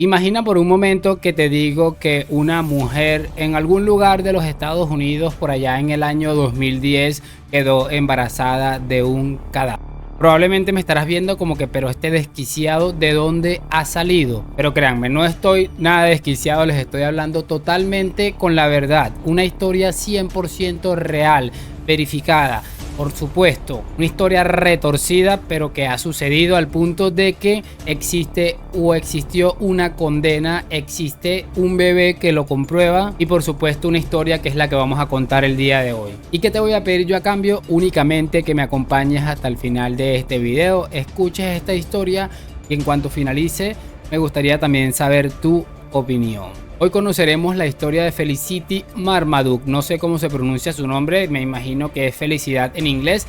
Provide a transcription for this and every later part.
Imagina por un momento que te digo que una mujer en algún lugar de los Estados Unidos por allá en el año 2010 quedó embarazada de un cadáver. Probablemente me estarás viendo como que, pero este desquiciado, ¿de dónde ha salido? Pero créanme, no estoy nada desquiciado, les estoy hablando totalmente con la verdad. Una historia 100% real, verificada. Por supuesto, una historia retorcida, pero que ha sucedido al punto de que existe o existió una condena, existe un bebé que lo comprueba y por supuesto una historia que es la que vamos a contar el día de hoy. ¿Y qué te voy a pedir yo a cambio? Únicamente que me acompañes hasta el final de este video, escuches esta historia y en cuanto finalice me gustaría también saber tu opinión. Hoy conoceremos la historia de Felicity Marmaduke. No sé cómo se pronuncia su nombre, me imagino que es Felicidad en inglés,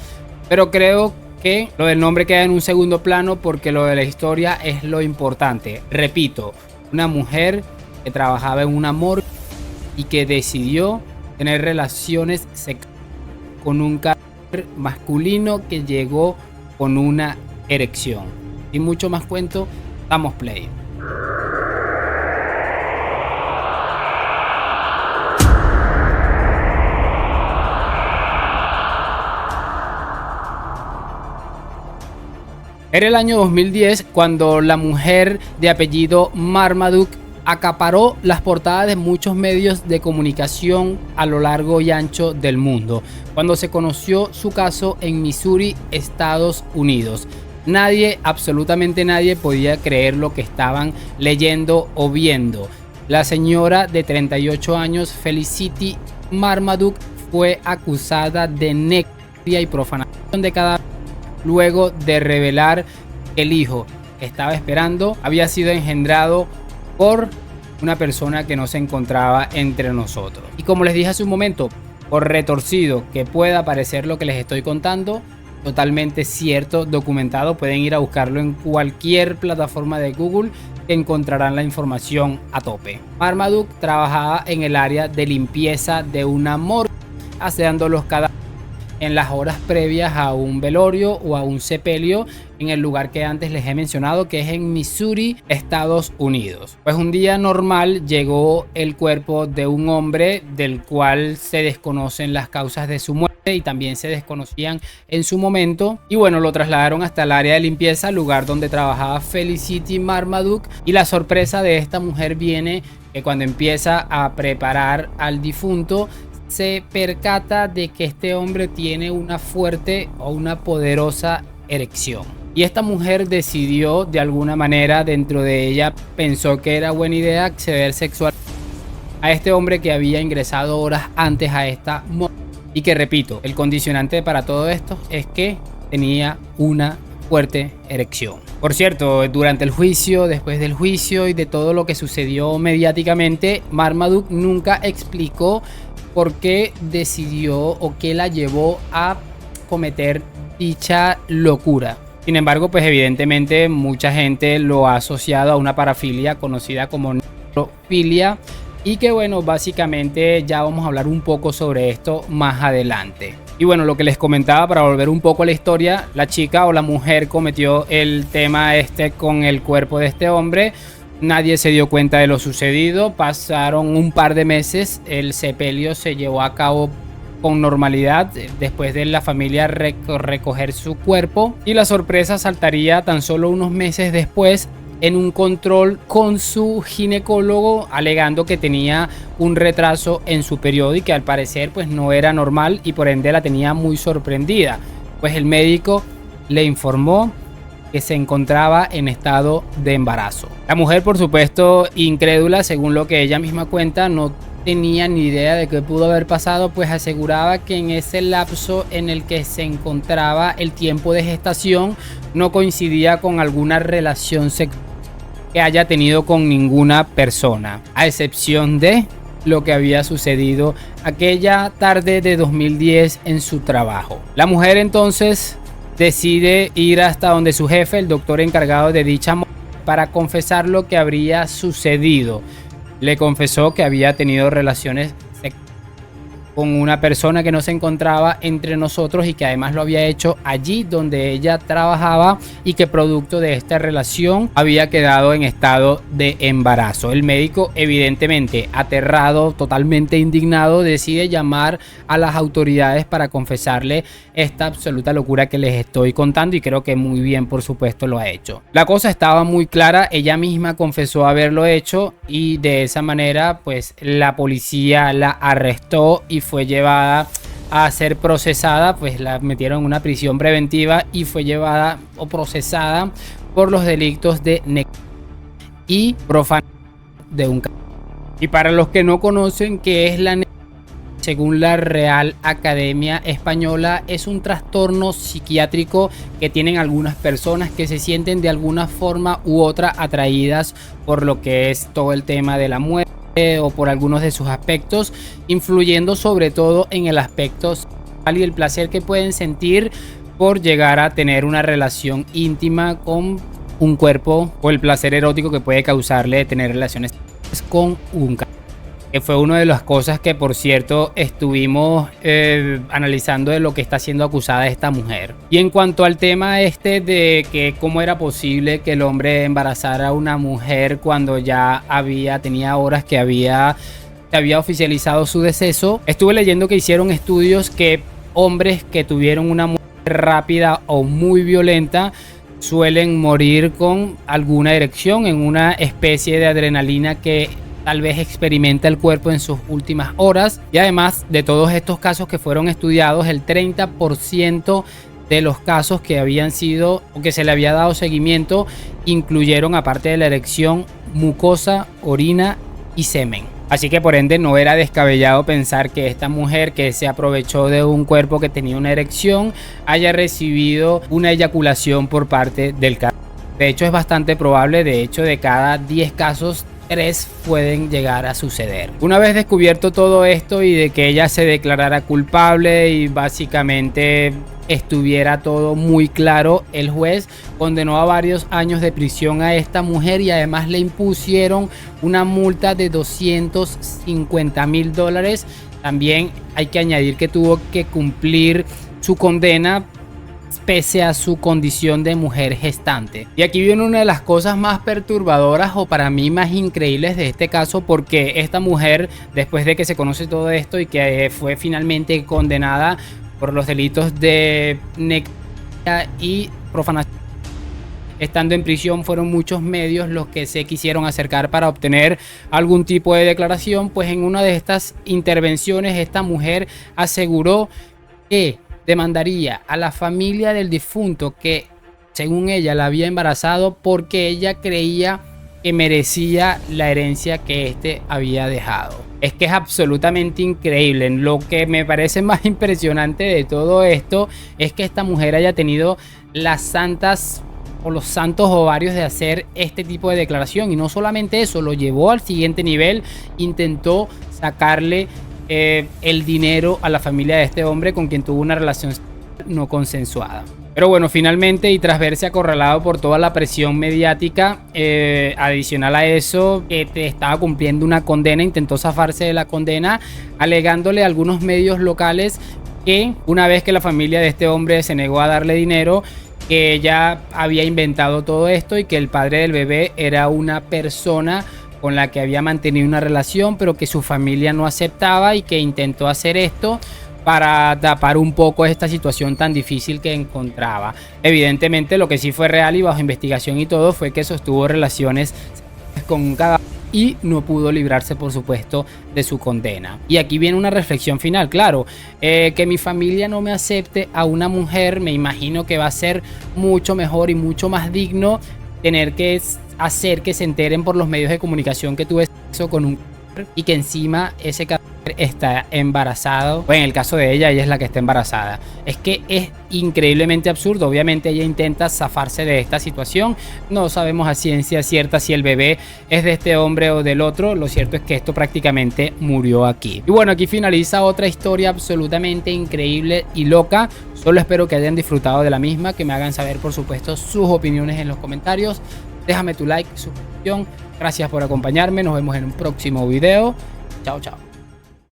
pero creo que lo del nombre queda en un segundo plano porque lo de la historia es lo importante. Repito, una mujer que trabajaba en una morgue y que decidió tener relaciones sexuales con un cadáver masculino que llegó con una erección. Sin mucho más cuento, damos play. Era el año 2010 cuando la mujer de apellido Marmaduke acaparó las portadas de muchos medios de comunicación a lo largo y ancho del mundo, cuando se conoció su caso en Missouri, Estados Unidos. Nadie, absolutamente nadie, podía creer lo que estaban leyendo o viendo. La señora de 38 años, Felicity Marmaduke, fue acusada de necrofilia y profanación de cadáveres luego de revelar que el hijo que estaba esperando había sido engendrado por una persona que no se encontraba entre nosotros. Y como les dije hace un momento, por retorcido que pueda parecer lo que les estoy contando, totalmente cierto, documentado, pueden ir a buscarlo en cualquier plataforma de Google que encontrarán la información a tope. Marmaduke trabajaba en el área de limpieza de una morgue, aseando los cadáveres en las horas previas a un velorio o a un sepelio en el lugar que antes les he mencionado, que es en Missouri, Estados Unidos. Pues un día normal llegó el cuerpo de un hombre del cual se desconocen las causas de su muerte y también se desconocían en su momento, y bueno, lo trasladaron hasta el área de limpieza, lugar donde trabajaba Felicity Marmaduke, y la sorpresa de esta mujer viene que cuando empieza a preparar al difunto se percata de que este hombre tiene una fuerte o una poderosa erección. Y esta mujer decidió, de alguna manera, dentro de ella, pensó que era buena idea acceder sexual a este hombre que había ingresado horas antes a esta morgue. Y que, repito, el condicionante para todo esto es que tenía una fuerte erección. Por cierto, durante el juicio, después del juicio y de todo lo que sucedió mediáticamente, Marmaduke nunca explicó por qué decidió o qué la llevó a cometer dicha locura. Sin embargo, pues evidentemente mucha gente lo ha asociado a una parafilia conocida como necrofilia y que bueno, básicamente ya vamos a hablar un poco sobre esto más adelante. Y bueno, lo que les comentaba, para volver un poco a la historia, la chica o la mujer cometió el tema con el cuerpo de este hombre. Nadie se dio cuenta de lo sucedido, pasaron un par de meses, el sepelio se llevó a cabo con normalidad después de la familia recoger su cuerpo, y la sorpresa saltaría tan solo unos meses después en un control con su ginecólogo, alegando que tenía un retraso en su periodo y que al parecer pues no era normal y por ende la tenía muy sorprendida, pues el médico le informó que se encontraba en estado de embarazo. La mujer, por supuesto, incrédula, según lo que ella misma cuenta, no tenía ni idea de qué pudo haber pasado, pues aseguraba que en ese lapso en el que se encontraba el tiempo de gestación no coincidía con alguna relación sexual que haya tenido con ninguna persona, a excepción de lo que había sucedido aquella tarde de 2010 en su trabajo. La mujer entonces decide ir hasta donde su jefe, el doctor encargado de dicha morgue, para confesar lo que habría sucedido. Le confesó que había tenido relaciones sexuales con una persona que no se encontraba entre nosotros y que además lo había hecho allí donde ella trabajaba y que producto de esta relación había quedado en estado de embarazo. El médico, evidentemente aterrado, totalmente indignado, decide llamar a las autoridades para confesarle esta absoluta locura que les estoy contando, y creo que muy bien, por supuesto, lo ha hecho. La cosa estaba muy clara, ella misma confesó haberlo hecho y de esa manera pues la policía la arrestó y fue llevada a ser procesada, pues la metieron en una prisión preventiva y fue llevada o procesada por los delitos de y profanación de un. Y para los que no conocen qué es la según la Real Academia Española, es un trastorno psiquiátrico que tienen algunas personas que se sienten de alguna forma u otra atraídas por lo que es todo el tema de la muerte o por algunos de sus aspectos, influyendo sobre todo en el aspecto sexual y el placer que pueden sentir por llegar a tener una relación íntima con un cuerpo, o el placer erótico que puede causarle tener relaciones con un cuerpo. Que fue una de las cosas que, por cierto, estuvimos analizando de lo que está siendo acusada esta mujer. Y en cuanto al tema de que cómo era posible que el hombre embarazara a una mujer cuando ya tenía horas que se había oficializado su deceso, estuve leyendo que hicieron estudios que hombres que tuvieron una muerte rápida o muy violenta suelen morir con alguna erección, en una especie de adrenalina que tal vez experimenta el cuerpo en sus últimas horas. Y además de todos estos casos que fueron estudiados, el 30% de los casos que habían sido o que se le había dado seguimiento incluyeron, aparte de la erección, mucosa, orina y semen. Así que por ende no era descabellado pensar que esta mujer, que se aprovechó de un cuerpo que tenía una erección, haya recibido una eyaculación por parte del caso. De hecho es bastante probable, de hecho de cada 10 casos 3 pueden llegar a suceder. Una vez descubierto todo esto y de que ella se declarara culpable y básicamente estuviera todo muy claro, el juez condenó a varios años de prisión a esta mujer y además le impusieron una multa de $250,000. También hay que añadir que tuvo que cumplir su condena pese a su condición de mujer gestante. Y aquí viene una de las cosas más perturbadoras o para mí más increíbles de este caso, porque esta mujer, después de que se conoce todo esto y que fue finalmente condenada por los delitos de necrofilia y profanación, estando en prisión, fueron muchos medios los que se quisieron acercar para obtener algún tipo de declaración. Pues en una de estas intervenciones esta mujer aseguró que demandaría a la familia del difunto que, según ella, la había embarazado porque ella creía que merecía la herencia que éste había dejado. Es que es absolutamente increíble. Lo que me parece más impresionante de todo esto es que esta mujer haya tenido las santas o los santos ovarios de hacer este tipo de declaración. Y no solamente eso, lo llevó al siguiente nivel, intentó sacarle el dinero a la familia de este hombre con quien tuvo una relación no consensuada. Pero bueno, finalmente, y tras verse acorralado por toda la presión mediática, adicional a eso, que estaba cumpliendo una condena, intentó zafarse de la condena, alegándole a algunos medios locales que una vez que la familia de este hombre se negó a darle dinero, que ella había inventado todo esto y que el padre del bebé era una persona con la que había mantenido una relación, pero que su familia no aceptaba y que intentó hacer esto para tapar un poco esta situación tan difícil que encontraba. Evidentemente, lo que sí fue real y bajo investigación y todo fue que sostuvo relaciones con un cadáver y no pudo librarse, por supuesto, de su condena. Y aquí viene una reflexión final. Claro, que mi familia no me acepte a una mujer, me imagino que va a ser mucho mejor y mucho más digno tener que hacer que se enteren por los medios de comunicación que tuve sexo con un y que encima ese cadáver está embarazado. O en el caso de ella es la que está embarazada. Es que es increíblemente absurdo. Obviamente ella intenta zafarse de esta situación. No sabemos a ciencia cierta si el bebé es de este hombre o del otro. Lo cierto es que esto prácticamente murió aquí. Y bueno, aquí finaliza otra historia absolutamente increíble y loca. Solo espero que hayan disfrutado de la misma, que me hagan saber, por supuesto, sus opiniones en los comentarios. Déjame tu like, suscripción. Gracias por acompañarme. Nos vemos en un próximo video. Chao, chao.